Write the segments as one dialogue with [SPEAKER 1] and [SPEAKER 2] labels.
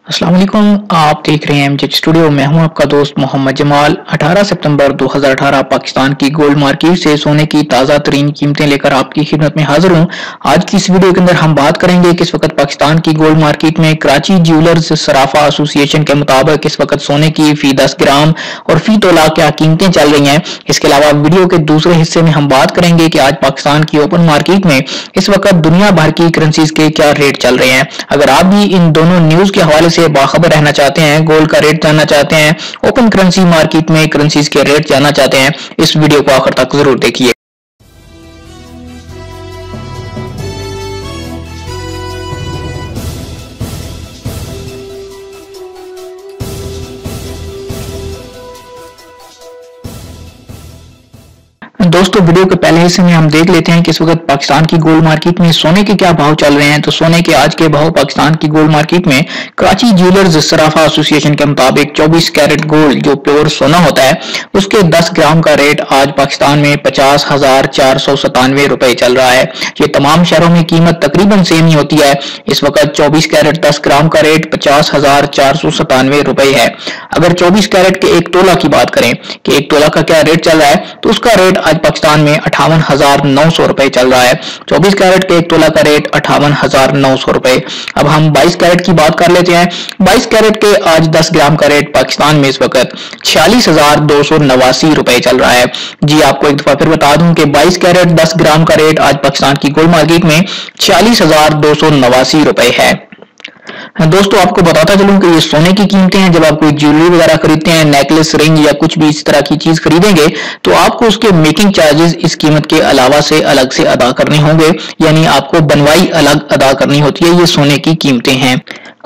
[SPEAKER 1] अस्सलाम वालेकुम। आप देख रहे हैं एमजेड स्टूडियो। मैं हूं आपका दोस्त मोहम्मद जमाल। 18 सितंबर 2018 पाकिस्तान की गोल्ड मार्केट से सोने की ताज़ा तरीन कीमतें लेकर आपकी खिदमत में हाजिर हूं। आज की इस वीडियो के अंदर हम बात करेंगे कि इस वक्त पाकिस्तान की गोल्ड मार्केट में कराची ज्वेलर्स सराफा एसोसिएशन के मुताबिक इस वक्त सोने की फी 10 ग्राम और फी तोला क्या कीमतें चल रही हैं। इसके अलावा वीडियो के दूसरे हिस्से में हम बात करेंगे कि आज पाकिस्तान की ओपन मार्केट में इस वक्त दुनिया भर की करेंसीज के क्या रेट चल रहे हैं। अगर आप भी इन दोनों न्यूज के हवाले से बाखबर रहना चाहते हैं, गोल्ड का रेट जानना चाहते हैं, ओपन करेंसी मार्केट में करेंसीज के रेट जानना चाहते हैं, इस वीडियो को आखिर तक जरूर देखिए। दोस्तों, वीडियो के पहले हिस्से में हम देख लेते हैं कि इस वक्त पाकिस्तान की गोल्ड मार्केट में सोने के क्या भाव चल रहे हैं। तो सोने के आज के भाव पाकिस्तान की गोल्ड मार्केट में कराची ज्वेलर्स सराफा एसोसिएशन के मुताबिक 24 कैरेट गोल्ड जो प्योर सोना होता है उसके 10 ग्राम का रेट आज पाकिस्तान में 50,497 रुपए चल रहा है। ये तमाम शहरों में कीमत तकरीबन सेम ही होती है। इस वक्त 24 कैरेट 10 ग्राम का रेट 50,497 रुपए है। अगर 24 कैरेट के एक तोला की बात करें कि एक तोला का क्या रेट चल रहा है, तो उसका रेट आज पाकिस्तान में 58,900 रुपए चल रहा है। 24 कैरेट के एक तोला का रेट 58,900 रुपए। अब हम 22 कैरेट की बात कर लेते हैं। 22 कैरेट के आज 10 ग्राम का रेट पाकिस्तान में इस वक्त 46,289 रुपए चल रहा है। जी, आपको एक दफा फिर बता दूं कि 22 कैरेट 10 ग्राम का रेट आज पाकिस्तान की गोल्ड मार्केट में 46,289 रुपए है। दोस्तों, आपको बताता चलूं कि ये सोने की कीमतें हैं। जब आप कोई ज्वेलरी वगैरह खरीदते हैं, नेकलेस, रिंग या कुछ भी इस तरह की चीज खरीदेंगे, तो आपको उसके मेकिंग चार्जेस इस कीमत के अलावा से अलग से अदा करने होंगे, यानी आपको बनवाई अलग अदा करनी होती है। ये सोने की कीमतें हैं।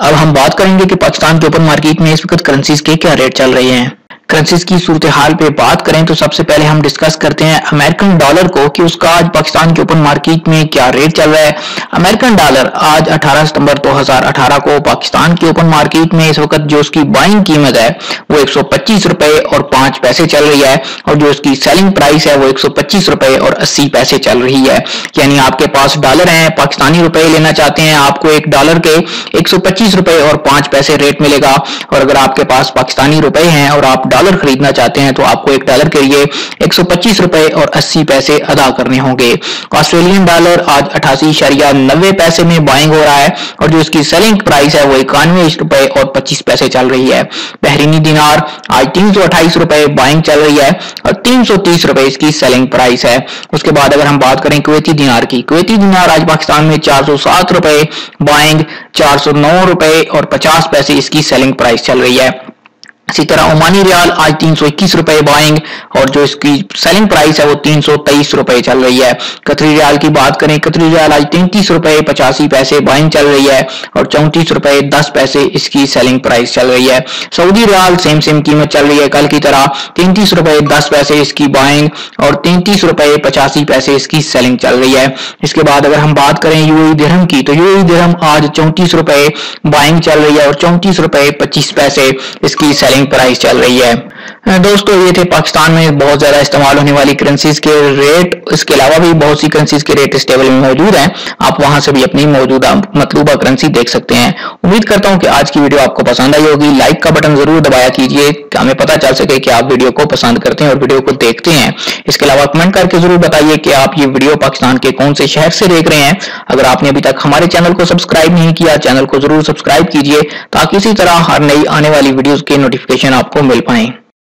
[SPEAKER 1] अब हम बात करेंगे कि पाकिस्तान के ओपन मार्केट में इस वक्त करेंसीज के क्या रेट चल रहे हैं। करेंसीज की सूरत हाल पे बात करें तो सबसे पहले हम डिस्कस करते हैं अमेरिकन डॉलर को कि उसका आज पाकिस्तान के ओपन मार्केट में क्या रेट चल रहा है। अमेरिकन डॉलर आज 18 सितंबर 2018 को पाकिस्तान के ओपन मार्केट में इस वक्त जो उसकी बाइंग कीमत है वो 125 रुपए और 5 पैसे चल रही है, और जो उसकी सेलिंग प्राइस है वो 125 रुपए और 80 पैसे चल रही है। यानी आपके पास डॉलर है, पाकिस्तानी रुपए लेना चाहते हैं, आपको एक डॉलर के 125 रुपए और 5 पैसे रेट मिलेगा। और अगर आपके पास पाकिस्तानी रुपए हैं और आप डॉलर खरीदना चाहते हैं तो आपको एक डॉलर के लिए 125 रुपए और 80 पैसे अदा करने होंगे। ऑस्ट्रेलियन डॉलर आज 88.90 पैसे में बाइंग हो रहा है, और जो इसकी सेलिंग प्राइस है वो 91 रुपए और 25 पैसे चल रही है। बहरीनी दिनार आज 328 रुपए बाइंग चल रही है और 330 रुपए इसकी सेलिंग प्राइस है। उसके बाद अगर हम बात करें कुवैती दिनार की, कुवैती दिनार आज पाकिस्तान में 407 रुपए बाइंग, 409 रुपए और 50 पैसे इसकी सेलिंग प्राइस चल रही है। इसी तरह ओमानी रियाल आज 321 रुपए बाइंग, और जो इसकी सेलिंग प्राइस है वो 323 रुपए चल रही है। कतरी रियाल की बात करें, कतरी रियाल आज 33 रुपए 85 पैसे बाइंग चल रही है और 34 रुपए 10 पैसे इसकी सेलिंग प्राइस चल रही है। सऊदी रियाल सेम कीमत चल रही है कल की तरह, 33 रुपए 10 पैसे इसकी बाइंग और 33 रुपए 85 पैसे इसकी सेलिंग चल रही है। इसके बाद अगर हम बात करें यूएई दिरहम की, तो यूएई दिरहम आज 34 रुपए बाइंग चल रही है और 34 रुपए 25 पैसे इसकी सेलिंग प्राइस चल रही है। दोस्तों, ये थे पाकिस्तान में बहुत ज्यादा इस्तेमाल होने वाली करेंसीज के रेट। इसके अलावा भी बहुत सी करेंसीज के रेट इस टेबल में मौजूद हैं। आप वहां से भी अपनी मौजूदा मतलूबा करेंसी देख सकते हैं। उम्मीद करता हूं कि आज की वीडियो आपको पसंद आई होगी। लाइक का बटन जरूर दबाया कीजिए, हमें पता चल सके कि आप वीडियो को पसंद करते हैं और वीडियो को देखते हैं। इसके अलावा कमेंट करके जरूर बताइए कि आप ये वीडियो पाकिस्तान के कौन से शहर से देख रहे हैं। अगर आपने अभी तक हमारे चैनल को सब्सक्राइब नहीं किया, चैनल को जरूर सब्सक्राइब कीजिए ताकि इसी तरह हर नई आने वाली वीडियोस के नोटिफिकेशन आपको मिल पाए।